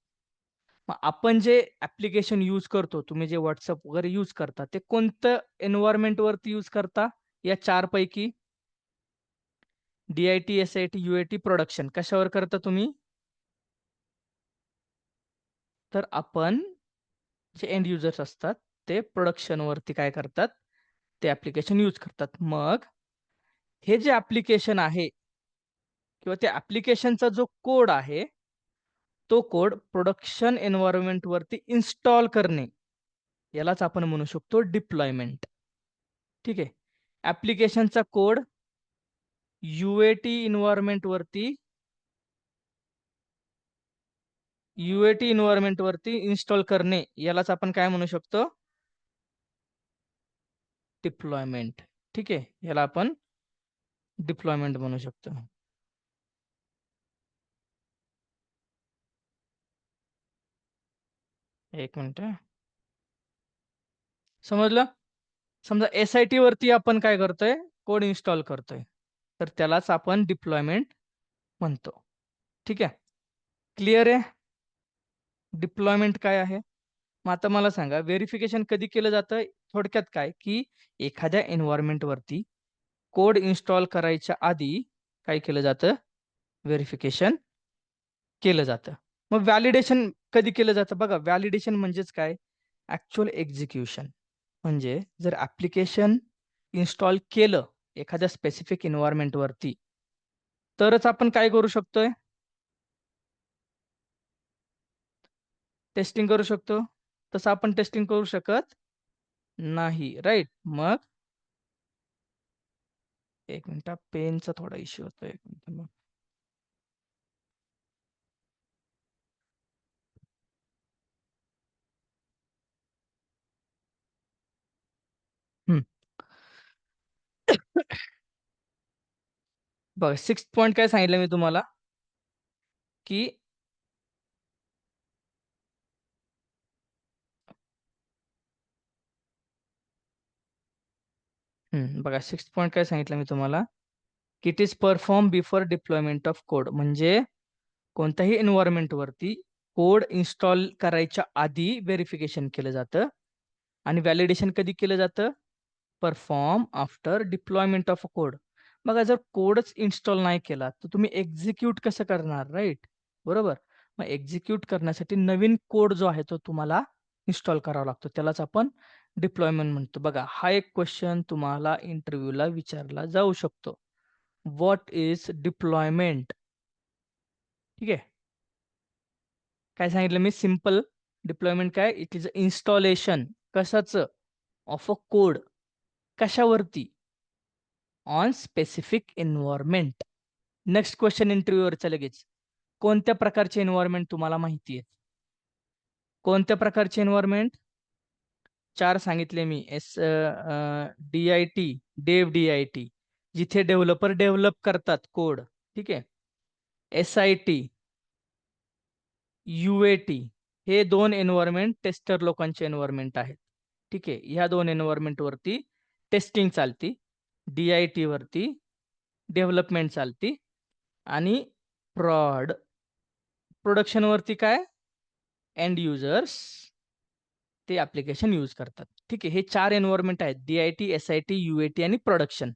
मग आपण जे ॲप्लिकेशन यूज करतो, तुम्ही जे WhatsApp वगैरे यूज करता, ते कोणतं एन्व्हायरमेंटवरती यूज करता? या 4 पैकी? डी-आय-टी, एस-आय-टी, यू-ए-टी, प्रोडक्शन कशावर करता तुम्ही? तर आपण जे एंड युजर्स असतात, ते प्रोडक्शनवरती काय करतात? ते ॲप्लिकेशन यूज करतात. मग हे जे ॲप्लिकेशन आहे किंवा त्या ॲप्लिकेशनचा जो कोड आहे, तो कोड प्रोडक्शन एन्व्हायर्नमेंटवरती इन्स्टॉल करणे, यालाच आपण म्हणू शकतो डिप्लॉयमेंट. ठीक आहे. ॲप्लिकेशनचा कोड यू-ए-टी एन्व्हायर्नमेंटवरती इन्स्टॉल करणे, यालाच आपण काय म्हणू शकतो? डिप्लॉयमेंट. ठीक आहे. याला आपण डिप्लॉयमेंट म्हणू शकतो. एक मिनिट हां. समजलं? समजा एस-आय-टी वरती आपण काय करतोय? कोड इन्स्टॉल करतोय. तर त्यालाच आपण डिप्लॉयमेंट म्हणतो. ठीक आहे. क्लिअर आहे डिप्लॉयमेंट काय आहे? मग आता मला सांगा व्हेरिफिकेशन कधी केलं जातं? थोडक्यात काय, की एखाद्या एन्व्हायरमेंट वरती कोड इन्स्टॉल करायच्या आधी काय केलं जातं? व्हेरिफिकेशन केलं जातं. मग व्हॅलिडेशन कधी केलं जातं? बघा व्हॅलिडेशन म्हणजेच काय? Actual execution. म्हणजे जर ॲप्लिकेशन इन्स्टॉल केलं एखाद्या स्पेसिफिक एन्व्हायरमेंट वरती, तरच आपण काय करू शकतोय? टेस्टिंग करू शकतो. तसं आपण टेस्टिंग करू शकत नाही. राइट? मग एक मिनिट पेनचा थोडा इश्यू होतोय. एक मिनिट मग. हं. बघा 6th पॉइंट काय सांगितलं मी तुम्हाला, की बघा 6th पॉइंट काय सांगितलं मी तुम्हाला, की it is perform before deployment of code. म्हणजे कोणत्याही एन्व्हायरमेंट वरती कोड इन्स्टॉल करायच्या आधी व्हेरिफिकेशन केलं जातं आणि व्हॅलिडेशन कधी केलं जातं? Perform after deployment of a code. बघा जर कोडच इन्स्टॉल नाही केला, तर तुम्ही एक्झिक्यूट कसं करणार? राइट? बरोबर. मग एक्झिक्यूट करण्यासाठी नवीन कोड जो आहे तो तुम्हाला इन्स्टॉल करावा लागतो. त्यालाच आपण डिप्लॉयमेंट म्हणतो. बघा हा एक क्वेश्चन तुम्हाला इंटरव्ह्यूला विचारला जाऊ शकतो. What is deployment? ठीक आहे. काय सांगितलं मी? सिंपल डिप्लॉयमेंट काय? इट इज इन्स्टॉलेशन कशाचं? Of a code. कशावरती? On specific environment. Next question इंटरव्ह्यूवरचा लगेच. कोणत्या प्रकारचे एन्व्हायरमेंट तुम्हाला माहिती आहे? कोणत्या प्रकारचे एन्व्हायरमेंट? 4 सांगितले मी. डी-आय-टी, डी-आय-टी, जिथे डेव्हलपर डेव्हलप करतात कोड. ठीक आहे. एस-आय-टी, यू-ए-टी हे 2 एन्व्हायरमेंट टेस्टर लोकांचे एन्व्हायरमेंट आहेत. ठीक आहे. ह्या 2 एन्व्हायरमेंट वरती टेस्टिंग चालती. डी-आय-टी वरती डेव्हलपमेंट चालती आणि प्रोडक्शन वरती काय? एंड युजर्स ते ॲप्लिकेशन यूज करतात. ठीक आहे. हे 4 एन्व्हायर्नमेंट आहेत. डी-आय-टी, एस-आय-टी, यू-ए-टी आणि प्रोडक्शन.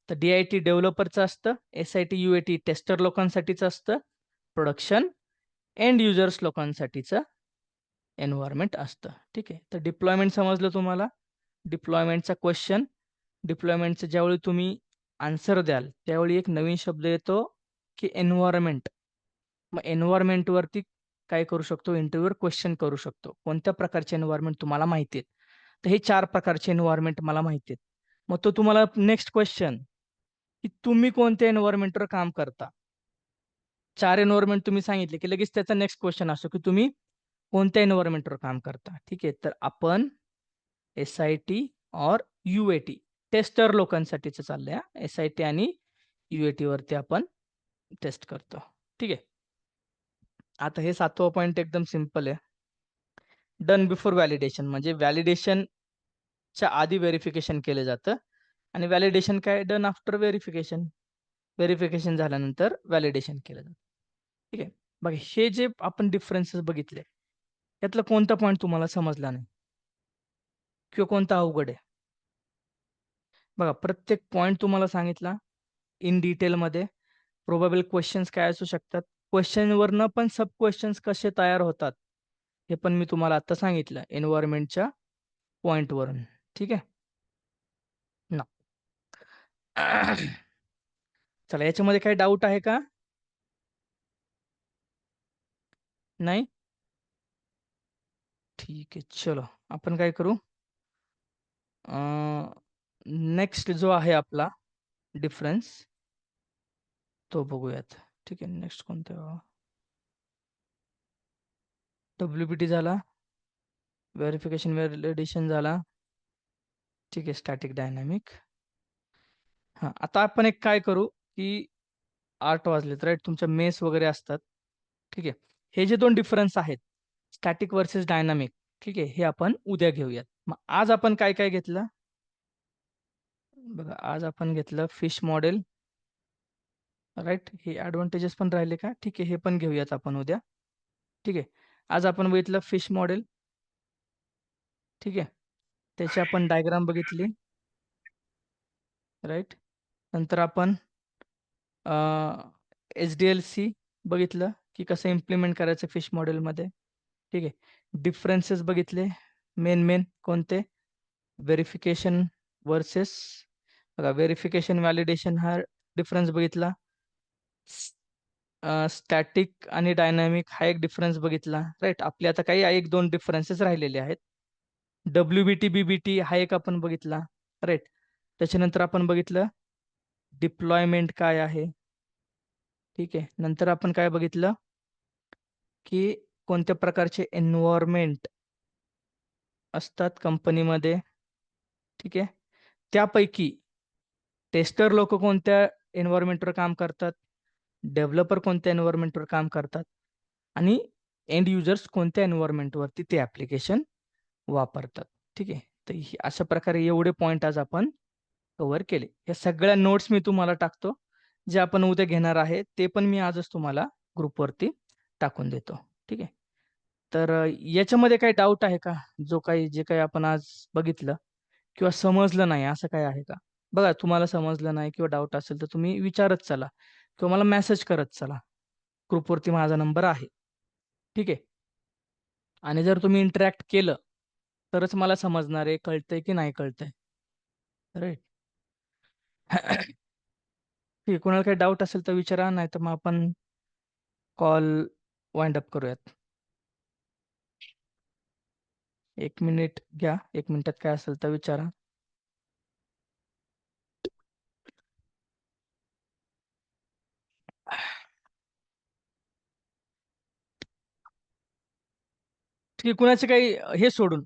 तर डी-आय-टी डेव्हलपरचं असतं, एस-आय-टी, यू-ए-टी टेस्टर लोकांसाठीचं असतं, प्रोडक्शन एंड युजर्स लोकांसाठीचं एन्व्हायर्नमेंट असतं. ठीक आहे. तर डिप्लॉयमेंट समजलं तुम्हाला? डिप्लॉयमेंटचा क्वेश्चन, डिप्लॉयमेंटचं ज्यावेळी तुम्ही आन्सर द्याल, त्यावेळी एक नवीन शब्द येतो, की एन्व्हायर्नमेंट. मग एन्व्हायर्नमेंटवरती काय करू शकतो? इंटरव्ह्यूवर क्वेश्चन करू शकतो. कोणत्या प्रकारचे एन्व्हायर्नमेंट तुम्हाला माहिती आहेत? तर हे 4 प्रकारचे एन्व्हायर्नमेंट मला माहिती आहेत. मग तो तुम्हाला नेक्स्ट क्वेश्चन, की तुम्ही कोणत्या एन्व्हायर्नमेंटवर काम करता? 4 एन्व्हायर्नमेंट तुम्ही सांगितले, की लगेच त्याचा नेक्स्ट क्वेश्चन असतो, की तुम्ही कोणत्या एन्व्हायर्नमेंटवर काम करता? ठीक आहे. तर आपण एस-आय-टी और यू-ए-टी टेस्टर लोकांसाठीचं चाललंय हां. एस-आय-टी आणि यू-ए-टी वरती आपण टेस्ट करतो. ठीक आहे. आता हे 7वा पॉइंट एकदम सिंपल आहे. डन बिफोर व्हॅलिडेशन म्हणजे व्हॅलिडेशनच्या आधी व्हेरिफिकेशन केलं जातं आणि व्हॅलिडेशन काय? Done after verification. व्हेरिफिकेशन झाल्यानंतर व्हॅलिडेशन केलं जातं. ठीक आहे. बघा हे जे आपण डिफरन्सेस बघितले, त्यातला कोणता पॉइंट तुम्हाला समजला नाही किंवा कोणता अवघड आहे? बघा प्रत्येक पॉइंट तुम्हाला सांगितला इन डिटेलमध्ये. प्रोबेबल क्वेशन्स काय असू शकतात? क्वेशनवरनं पण सब क्वेशन्स कसे तयार होतात, हे पण मी तुम्हाला आता सांगितलं एन्व्हायर्नमेंटच्या पॉइंटवरून. ठीक आहे? ना. चला याच्यामध्ये काही डाऊट आहे का? नाही? ठीक आहे. चलो आपण काय करू? नेक्स्ट जो आहे आपला डिफरन्स तो बघूयात. ठीक आहे. नेक्स्ट कोणता आहे? डब्ल्यू-पी-टी झाला, व्हेरिफिकेशन व्हॅलिडेशन झाला. ठीक आहे. Static dynamic. हां, आता आपण एक काय करू, की 8 वाजलेत राइट? तुमच्या मेस वगैरे असतात. ठीक आहे. हे जे 2 डिफरन्स आहेत, स्टॅटिक व्हर्सेस डायनॅमिक, ठीक आहे, हे आपण उद्या घेऊयात. मग आज आपण काय-काय घेतलं? बघा, आज आपण घेतलं फिश मॉडेल, राइट? हे एडव्हांटेजेस पण राहिले का? ठीक आहे, हे पण घेऊयात आपण उद्या. ठीक आहे. आज आपण बघितलं फिश मॉडेल. ठीक आहे. त्याची आपण डायग्राम बघितली. राइट. नंतर आपण एच-डी-एल-सी बघितलं, की कसं इम्प्लिमेंट करायचं फिश मॉडेलमध्ये. ठीक आहे. डिफरन्सेस बघितले. मेन कोणते? व्हेरिफिकेशन व्हर्सेस बघा व्हेरिफिकेशन, व्हॅलिडेशन हा डिफरन्स बघितला. स्टॅटिक आणि डायनॅमिक हा एक डिफरन्स बघितला. राइट. आपले आता काही 1-2 डिफरन्सेस राहिलेले आहेत. डब्ल्यू-बी-टी, बी-बी-टी हा एक आपण बघितला. राइट. त्याच्यानंतर आपण बघितलं डिप्लॉयमेंट काय आहे? ठीक आहे. नंतर आपण काय बघितलं, की कोणत्या प्रकारचे एन्व्हायर्नमेंट असतात कंपनीमध्ये. ठीक आहे. त्यापैकी टेस्टर लोकं कोणत्या एन्व्हायर्नमेंटवर काम करतात, डेव्हलपर कोणत्या एन्व्हायर्नमेंटवर काम करतात आणि एंड युजर्स कोणत्या एन्व्हायर्नमेंटवरती ते ॲप्लिकेशन वापरतात. ठीक आहे. तर अशा प्रकारे एवढे पॉइंट आज आपण कव्हर केले. या सगळ्या नोट्स मी तुम्हाला टाकतो. जे आपण उद्या घेणार आहे, ते पण मी आजच तुम्हाला ग्रुपवरती टाकून देतो. ठीक आहे. तर याच्यामध्ये काही डाऊट आहे का? जे काही आपण आज बघितलं किंवा समजलं नाही असं काही आहे का? बघा तुम्हाला समजलं नाही किंवा डाऊट असेल तर तुम्ही विचारत चला किंवा मला मेसेज करत चला. ग्रुपवरती माझा नंबर आहे. ठीक आहे. आणि जर तुम्ही इंटरॅक्ट केलं, तरच मला समजणार आहे कळतंय की नाही कळतंय. राइट. ठीक आहे. कोणाला काही डाऊट असेल तर विचारा, नाहीतर मग आपण कॉल वाइंड अप करूयात. 1 मिनिट घ्या. 1 मिनिटात काय असेल तर विचारा. ठीक आहे. कुणाचे काही हे सोडून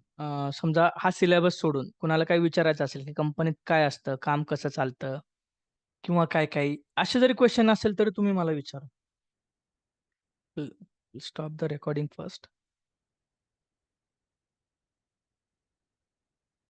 समजा हा सिलेबस सोडून कुणाला काही विचारायचं असेल, की कंपनीत काय असतं, काम कसं चालतं किंवा काय असे जरी क्वेशन असेल तरी तुम्ही मला विचारा. Stop the recording first.